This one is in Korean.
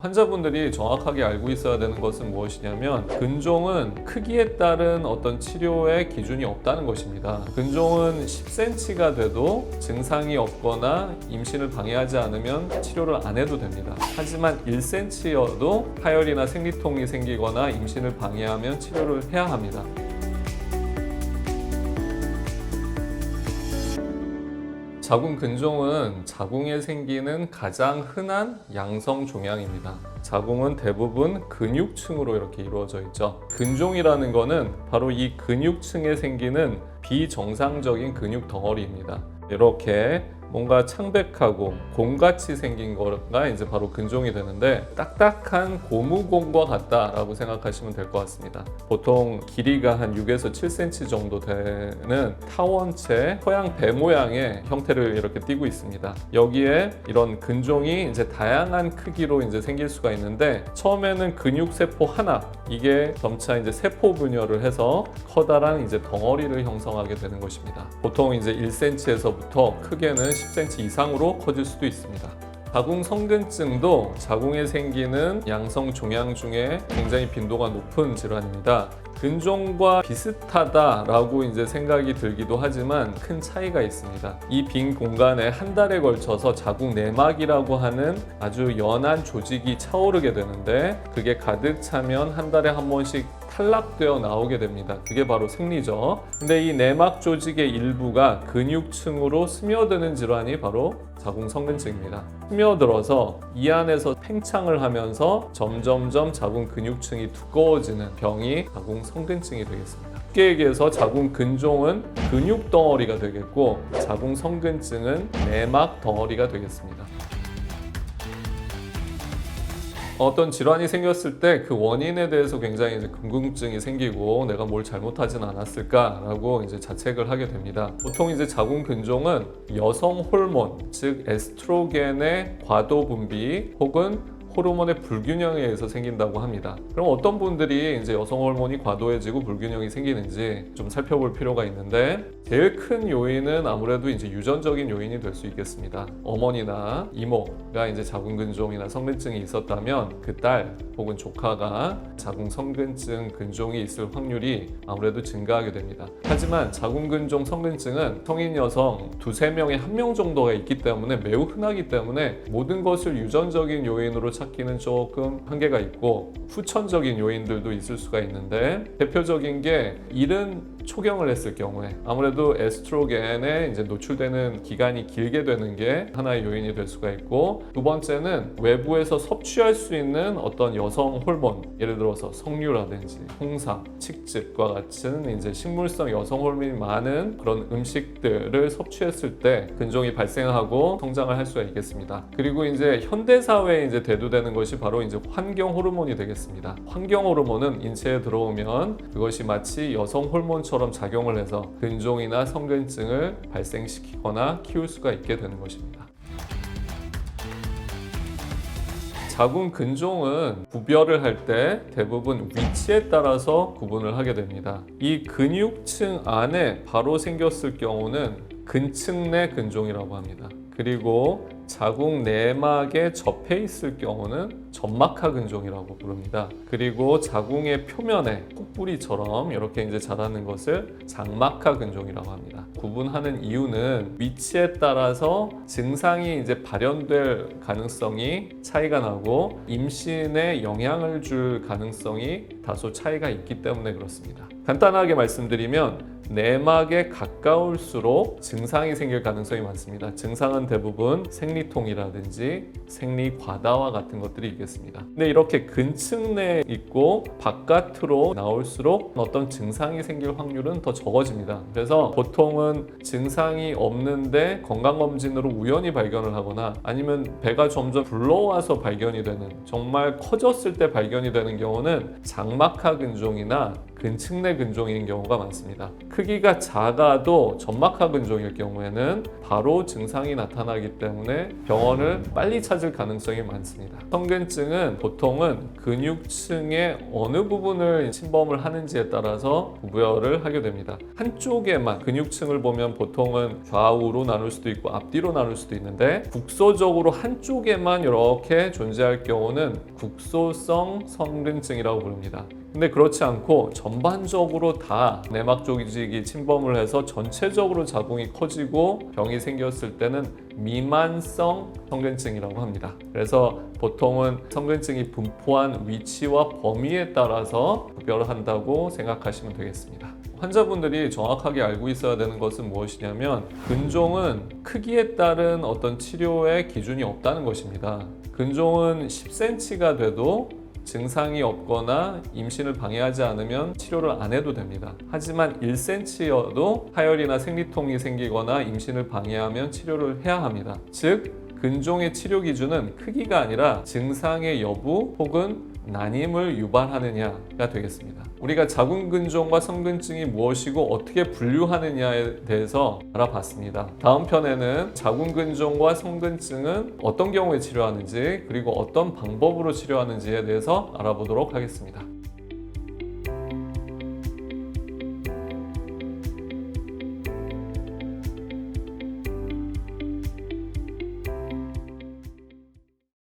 환자분들이 정확하게 알고 있어야 되는 것은 무엇이냐면 근종은 크기에 따른 어떤 치료의 기준이 없다는 것입니다. 근종은 10cm가 돼도 증상이 없거나 임신을 방해하지 않으면 치료를 안 해도 됩니다. 하지만 1cm여도 파열이나 생리통이 생기거나 임신을 방해하면 치료를 해야 합니다. 자궁 근종은 자궁에 생기는 가장 흔한 양성 종양입니다. 자궁은 대부분 근육층으로 이렇게 이루어져 있죠. 근종이라는 것은 바로 이 근육층에 생기는 비정상적인 근육 덩어리입니다. 이렇게 뭔가 창백하고 곰같이 생긴 거가 이제 바로 근종이 되는데 딱딱한 고무공과 같다라고 생각하시면 될 것 같습니다. 보통 길이가 한 6에서 7cm 정도 되는 타원체 서양 배 모양의 형태를 이렇게 띠고 있습니다. 여기에 이런 근종이 이제 다양한 크기로 이제 생길 수가 있는데 처음에는 근육 세포 하나 이게 점차 이제 세포 분열을 해서 커다란 이제 덩어리를 형성하게 되는 것입니다. 보통 이제 1cm에서부터 크게는 10cm 이상으로 커질 수도 있습니다. 자궁 성근증도 자궁에 생기는 양성 종양 중에 굉장히 빈도가 높은 질환입니다. 근종과 비슷하다라고 이제 생각이 들기도 하지만 큰 차이가 있습니다. 이 빈 공간에 한 달에 걸쳐서 자궁 내막이라고 하는 아주 연한 조직이 차오르게 되는데 그게 가득 차면 한 달에 한 번씩 탈락되어 나오게 됩니다. 그게 바로 생리죠. 근데 이 내막 조직의 일부가 근육층으로 스며드는 질환이 바로 자궁 성근증입니다. 스며들어서 이 안에서 팽창을 하면서 점점점 자궁 근육층이 두꺼워지는 병이 자궁 성근증이 되겠습니다. 쉽게 얘기해서 자궁 근종은 근육 덩어리가 되겠고 자궁 성근증은 내막 덩어리가 되겠습니다. 어떤 질환이 생겼을 때 그 원인에 대해서 굉장히 이제 궁금증이 생기고 내가 뭘 잘못하진 않았을까라고 이제 자책을 하게 됩니다. 보통 이제 자궁 근종은 여성 호르몬, 즉 에스트로겐의 과도 분비 혹은 호르몬의 불균형에 의해서 생긴다고 합니다. 그럼 어떤 분들이 이제 여성 호르몬이 과도해지고 불균형이 생기는지 좀 살펴볼 필요가 있는데 제일 큰 요인은 아무래도 이제 유전적인 요인이 될 수 있겠습니다. 어머니나 이모가 이제 자궁 근종이나 성근증이 있었다면 그 딸 혹은 조카가 자궁 성근증 근종이 있을 확률이 아무래도 증가하게 됩니다. 하지만 자궁 근종 성근증은 성인 여성 2~3명에 1명 정도가 있기 때문에 매우 흔하기 때문에 모든 것을 유전적인 요인으로 찾기는 조금 한계가 있고 후천적인 요인들도 있을 수가 있는데 대표적인 게 이른 초경을 했을 경우에 아무래도 에스트로겐에 이제 노출되는 기간이 길게 되는 게 하나의 요인이 될 수가 있고 두 번째는 외부에서 섭취할 수 있는 어떤 여성 호르몬 예를 들어서 석류라든지 홍삼, 칡즙과 같은 이제 식물성 여성 호르몬이 많은 그런 음식들을 섭취했을 때 근종이 발생하고 성장을 할 수가 있겠습니다. 그리고 이제 현대 사회에 이제 대두되는 것이 바로 이제 환경 호르몬이 되겠습니다. 환경 호르몬은 인체에 들어오면 그것이 마치 여성 호르몬처럼 작용을 해서 근종이나 성근증을 발생시키거나 키울 수가 있게 되는 것입니다. 자궁 근종은 구별을 할 때 대부분 위치에 따라서 구분을 하게 됩니다. 이 근육층 안에 바로 생겼을 경우는 근층내 근종이라고 합니다. 그리고 자궁 내막에 접해 있을 경우는 점막하 근종이라고 부릅니다. 그리고 자궁의 표면에 콧뿌리처럼 이렇게 이제 자라는 것을 장막하 근종이라고 합니다. 구분하는 이유는 위치에 따라서 증상이 이제 발현될 가능성이 차이가 나고 임신에 영향을 줄 가능성이 다소 차이가 있기 때문에 그렇습니다. 간단하게 말씀드리면 내막에 가까울수록 증상이 생길 가능성이 많습니다. 증상은 대부분 생리통이라든지 생리과다와 같은 것들이 있겠습니다. 근데 이렇게 근층 내에 있고 바깥으로 나올수록 어떤 증상이 생길 확률은 더 적어집니다. 그래서 보통은 증상이 없는데 건강검진으로 우연히 발견을 하거나 아니면 배가 점점 불러와서 발견이 되는 정말 커졌을 때 발견이 되는 경우는 장막하 근종이나 근층내 근종인 경우가 많습니다. 크기가 작아도 점막하 근종일 경우에는 바로 증상이 나타나기 때문에 병원을 빨리 찾을 가능성이 많습니다. 성근증은 보통은 근육층의 어느 부분을 침범을 하는지에 따라서 구별을 하게 됩니다. 한쪽에만 근육층을 보면 보통은 좌우로 나눌 수도 있고 앞뒤로 나눌 수도 있는데 국소적으로 한쪽에만 이렇게 존재할 경우는 국소성 성근증이라고 부릅니다. 근데 그렇지 않고 전반적으로 다 내막 조직이 침범을 해서 전체적으로 자궁이 커지고 병이 생겼을 때는 미만성 성근증이라고 합니다. 그래서 보통은 성근증이 분포한 위치와 범위에 따라서 구별을 한다고 생각하시면 되겠습니다. 환자분들이 정확하게 알고 있어야 되는 것은 무엇이냐면 근종은 크기에 따른 어떤 치료의 기준이 없다는 것입니다. 근종은 10cm가 돼도 증상이 없거나 임신을 방해하지 않으면 치료를 안 해도 됩니다. 하지만 1cm여도 하혈이나 생리통이 생기거나 임신을 방해하면 치료를 해야 합니다. 즉, 근종의 치료 기준은 크기가 아니라 증상의 여부 혹은 난임을 유발하느냐가 되겠습니다. 우리가 자궁근종과 성근증이 무엇이고 어떻게 분류하느냐에 대해서 알아봤습니다. 다음 편에는 자궁근종과 성근증은 어떤 경우에 치료하는지 그리고 어떤 방법으로 치료하는지에 대해서 알아보도록 하겠습니다.